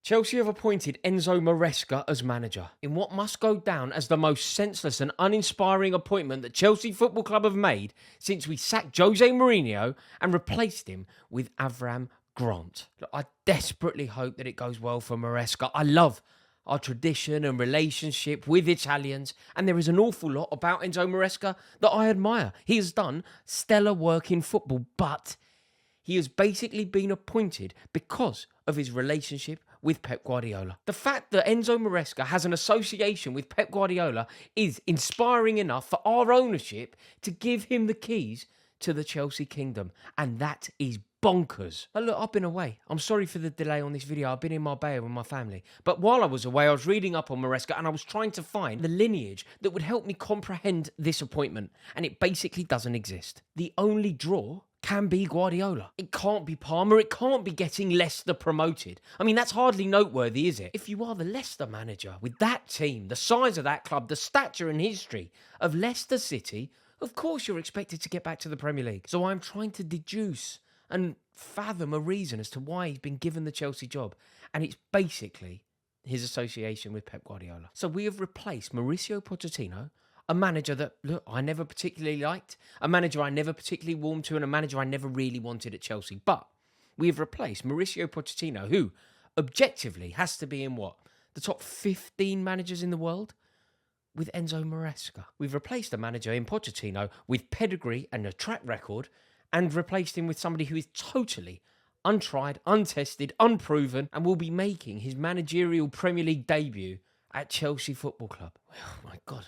Chelsea have appointed Enzo Maresca as manager in what must go down as the most senseless and uninspiring appointment that Chelsea Football Club have made since we sacked Jose Mourinho and replaced him with Avram Grant. Look, I desperately hope that it goes well for Maresca. I love our tradition and relationship with Italians, and there is an awful lot about Enzo Maresca that I admire. He has done stellar work in football, but he has basically been appointed because of his relationship with Pep Guardiola. The fact that Enzo Maresca has an association with Pep Guardiola is inspiring enough for our ownership to give him the keys to the Chelsea kingdom, and that is bonkers. But look, I've been away. I'm sorry for the delay on this video. I've been in Marbella with my family. But while I was away, I was reading up on Maresca and I was trying to find the lineage that would help me comprehend this appointment, and it basically doesn't exist. The only draw can be Guardiola. It can't be Palmer. It can't be getting Leicester promoted. I mean, that's hardly noteworthy, is it? If you are the Leicester manager, with that team, the size of that club, the stature and history of Leicester City, of course you're expected to get back to the Premier League. So I'm trying to deduce and fathom a reason as to why he's been given the Chelsea job. And it's basically his association with Pep Guardiola. So we have replaced Mauricio Pochettino, a manager that, look, I never particularly liked, a manager I never particularly warmed to, and a manager I never really wanted at Chelsea. But we have replaced Mauricio Pochettino, who objectively has to be in what? The top 15 managers in the world? With Enzo Maresca. We've replaced a manager in Pochettino with pedigree and a track record, and replaced him with somebody who is totally untried, untested, unproven, and will be making his managerial Premier League debut at Chelsea Football Club. Oh my God.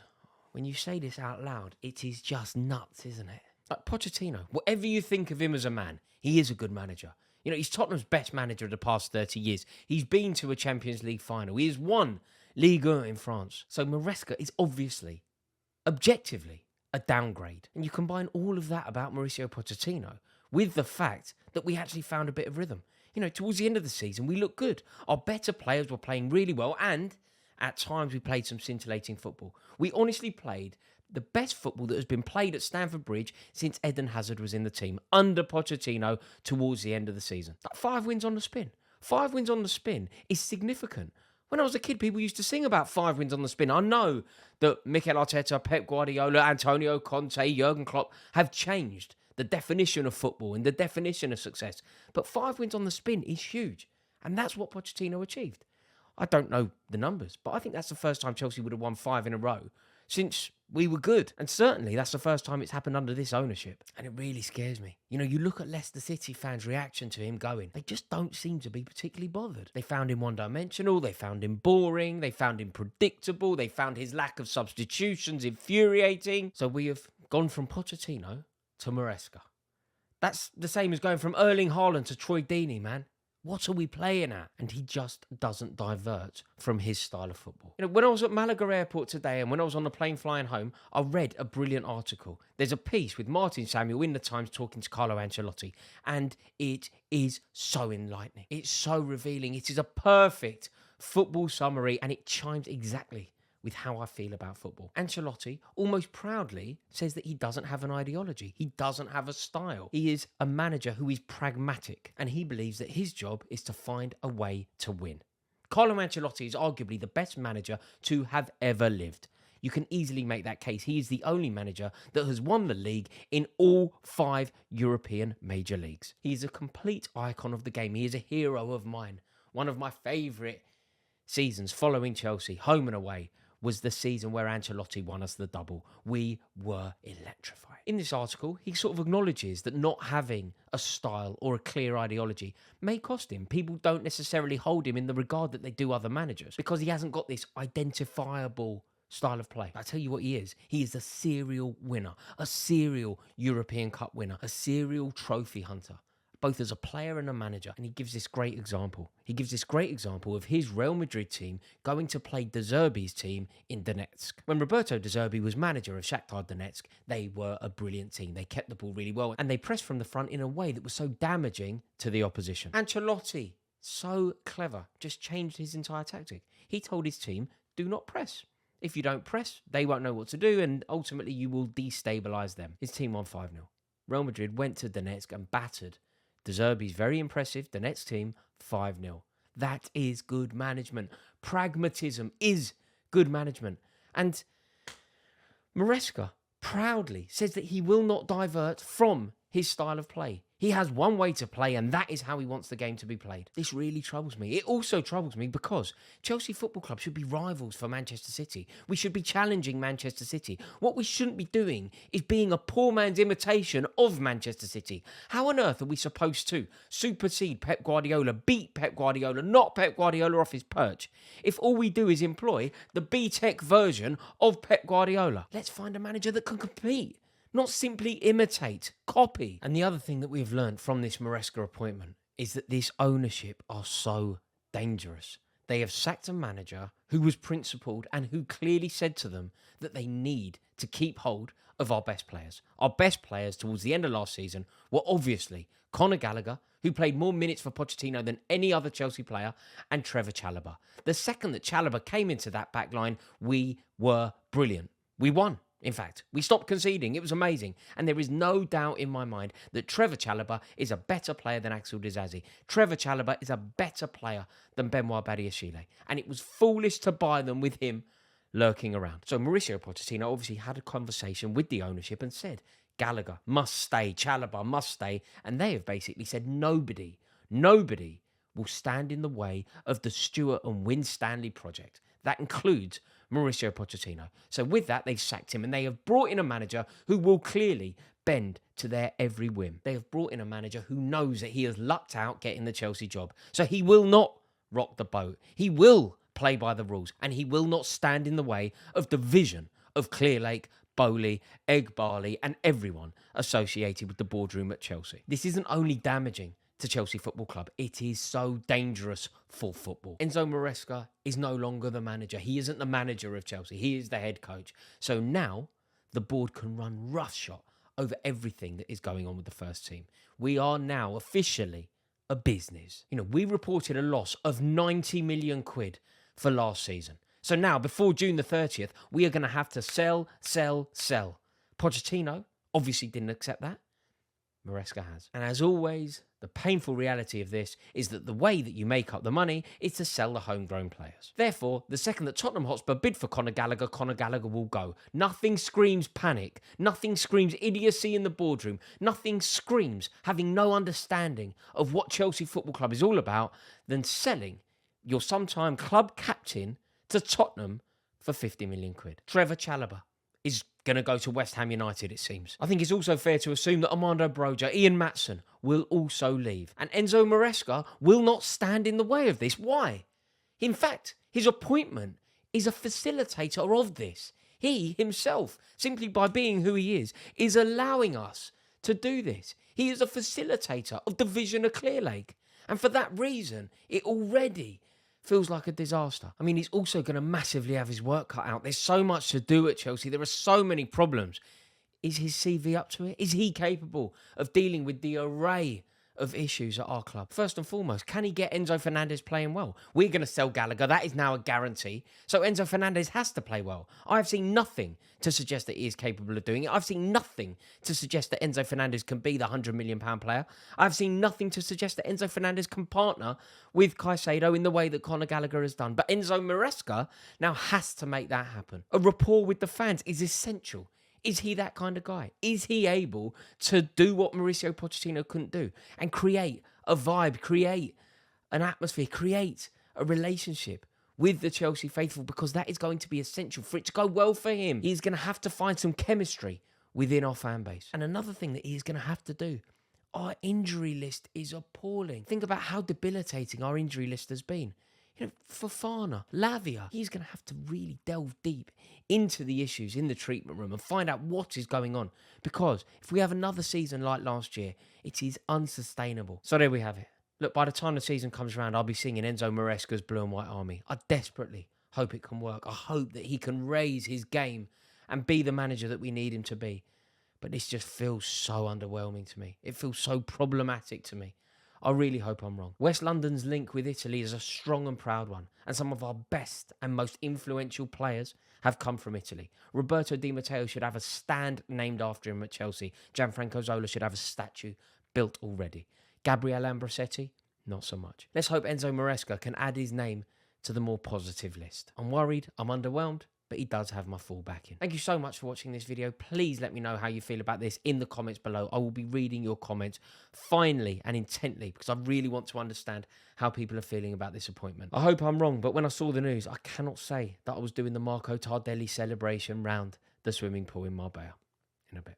When you say this out loud, it is just nuts, isn't it? Like Pochettino, whatever you think of him as a man, he is a good manager. You know, he's Tottenham's best manager of the past 30 years. He's been to a Champions League final. He has won Ligue 1 in France. So Maresca is obviously, objectively, a downgrade. And you combine all of that about Mauricio Pochettino with the fact that we actually found a bit of rhythm. You know, towards the end of the season, we looked good. Our better players were playing really well, and at times we played some scintillating football. We honestly played the best football that has been played at Stamford Bridge since Eden Hazard was in the team under Pochettino towards the end of the season. Like 5 wins on the spin. 5 wins on the spin is significant. When I was a kid, people used to sing about 5 wins on the spin. I know that Mikel Arteta, Pep Guardiola, Antonio Conte, Jurgen Klopp have changed the definition of football and the definition of success. But 5 wins on the spin is huge. And that's what Pochettino achieved. I don't know the numbers, but I think that's the first time Chelsea would have won 5 in a row since we were good. And certainly that's the first time it's happened under this ownership. And it really scares me. You know, you look at Leicester City fans' reaction to him going, they just don't seem to be particularly bothered. They found him one-dimensional, they found him boring, they found him predictable, they found his lack of substitutions infuriating. So we have gone from Pochettino to Maresca. That's the same as going from Erling Haaland to Troy Deeney, man. What are we playing at? And he just doesn't divert from his style of football. You know, when I was at Malaga Airport today and when I was on the plane flying home, I read a brilliant article. There's a piece with Martin Samuel in the Times talking to Carlo Ancelotti, and it is so enlightening. It's so revealing. It is a perfect football summary, and it chimes exactly with how I feel about football. Ancelotti almost proudly says that he doesn't have an ideology. He doesn't have a style. He is a manager who is pragmatic, and he believes that his job is to find a way to win. Carlo Ancelotti is arguably the best manager to have ever lived. You can easily make that case. He is the only manager that has won the league in all 5 European major leagues. He is a complete icon of the game. He is a hero of mine. One of my favourite seasons following Chelsea, home and away, was the season where Ancelotti won us the double. We were electrified. In this article, he sort of acknowledges that not having a style or a clear ideology may cost him. People don't necessarily hold him in the regard that they do other managers because he hasn't got this identifiable style of play. I tell you what he is. He is a serial winner, a serial European Cup winner, a serial trophy hunter, both as a player and a manager. And he gives this great example. He gives this great example of his Real Madrid team going to play De Zerbi's team in Donetsk. When Roberto De Zerbi was manager of Shakhtar Donetsk, they were a brilliant team. They kept the ball really well, and they pressed from the front in a way that was so damaging to the opposition. Ancelotti, so clever, just changed his entire tactic. He told his team, do not press. If you don't press, they won't know what to do, and ultimately you will destabilise them. His team won 5-0. Real Madrid went to Donetsk and battered De Zerbi's very impressive Donetsk team 5-0. That is good management. Pragmatism is good management. And Maresca proudly says that he will not divert from his style of play. He has one way to play, and that is how he wants the game to be played. This really troubles me. It also troubles me because Chelsea Football Club should be rivals for Manchester City. We should be challenging Manchester City. What we shouldn't be doing is being a poor man's imitation of Manchester City. How on earth are we supposed to supersede Pep Guardiola, beat Pep Guardiola, knock Pep Guardiola off his perch, if all we do is employ the B-Tech version of Pep Guardiola? Let's find a manager that can compete, not simply imitate, copy. And the other thing that we've learned from this Maresca appointment is that this ownership are so dangerous. They have sacked a manager who was principled and who clearly said to them that they need to keep hold of our best players. Our best players towards the end of last season were obviously Conor Gallagher, who played more minutes for Pochettino than any other Chelsea player, and Trevor Chalobah. The second that Chalobah came into that back line, we were brilliant. We won. In fact, we stopped conceding. It was amazing. And there is no doubt in my mind that Trevor Chalobah is a better player than Axel Disasi. Trevor Chalobah is a better player than Benoit Badiashile. And it was foolish to buy them with him lurking around. So Mauricio Pochettino obviously had a conversation with the ownership and said, Gallagher must stay, Chalobah must stay. And they have basically said nobody will stand in the way of the Stuart and Winstanley project. That includes Mauricio Pochettino. So with that, they've sacked him and they have brought in a manager who will clearly bend to their every whim. They have brought in a manager who knows that he has lucked out getting the Chelsea job. So he will not rock the boat. He will play by the rules and he will not stand in the way of the vision of Clearlake, Bowley, Eghbali and everyone associated with the boardroom at Chelsea. This isn't only damaging to Chelsea Football Club, it is so dangerous for football. Enzo Maresca is no longer the manager. He isn't the manager of Chelsea. He is the head coach. So now the board can run roughshod over everything that is going on with the first team. We are now officially a business. We reported a loss of 90 million quid for last season. So now, before June the 30th, we are going to have to sell. Pochettino obviously didn't accept that. Maresca has. And as always, the painful reality of this is that the way that you make up the money is to sell the homegrown players. Therefore, the second that Tottenham Hotspur bid for Conor Gallagher will go. Nothing screams panic. Nothing screams idiocy in the boardroom. Nothing screams having no understanding of what Chelsea Football Club is all about than selling your sometime club captain to Tottenham for 50 million quid. Trevor Chalobah is going to go to West Ham United, it seems. I think it's also fair to assume that Armando Broja, Ian Matson will also leave. And Enzo Maresca will not stand in the way of this. Why? In fact, his appointment is a facilitator of this. He himself, simply by being who he is allowing us to do this. He is a facilitator of the vision of Clearlake. And for that reason, it already feels like a disaster. I mean, he's also going to massively have his work cut out. There's so much to do at Chelsea. There are so many problems. Is his CV up to it? Is he capable of dealing with the array of issues at our club? First and foremost, can he get Enzo Fernandez playing well? We're going to sell Gallagher. That is now a guarantee. So Enzo Fernandez has to play well. I've seen nothing to suggest that he is capable of doing it. I've seen nothing to suggest that Enzo Fernandez can be the £100 million player. I've seen nothing to suggest that Enzo Fernandez can partner with Caicedo in the way that Conor Gallagher has done. But Enzo Maresca now has to make that happen. A rapport with the fans is essential. Is he that kind of guy? Is he able to do what Mauricio Pochettino couldn't do and create a vibe, create an atmosphere, create a relationship with the Chelsea faithful? Because that is going to be essential for it to go well for him. He's going to have to find some chemistry within our fan base. And another thing that he's going to have to do, our injury list is appalling. Think about how debilitating our injury list has been. Fofana, Lavia, he's going to have to really delve deep into the issues in the treatment room and find out what is going on. Because if we have another season like last year, it is unsustainable. So there we have it. Look, by the time the season comes around, I'll be singing Enzo Maresca's Blue and White Army. I desperately hope it can work. I hope that he can raise his game and be the manager that we need him to be. But this just feels so underwhelming to me. It feels so problematic to me. I really hope I'm wrong. West London's link with Italy is a strong and proud one, and some of our best and most influential players have come from Italy. Roberto Di Matteo should have a stand named after him at Chelsea. Gianfranco Zola should have a statue built already. Gabriele Ambrosetti, not so much. Let's hope Enzo Maresca can add his name to the more positive list. I'm worried, I'm underwhelmed, but he does have my full backing. Thank you so much for watching this video. Please let me know how you feel about this in the comments below. I will be reading your comments finally and intently because I really want to understand how people are feeling about this appointment. I hope I'm wrong, but when I saw the news, I cannot say that I was doing the Marco Tardelli celebration round the swimming pool in Marbella. In a bit.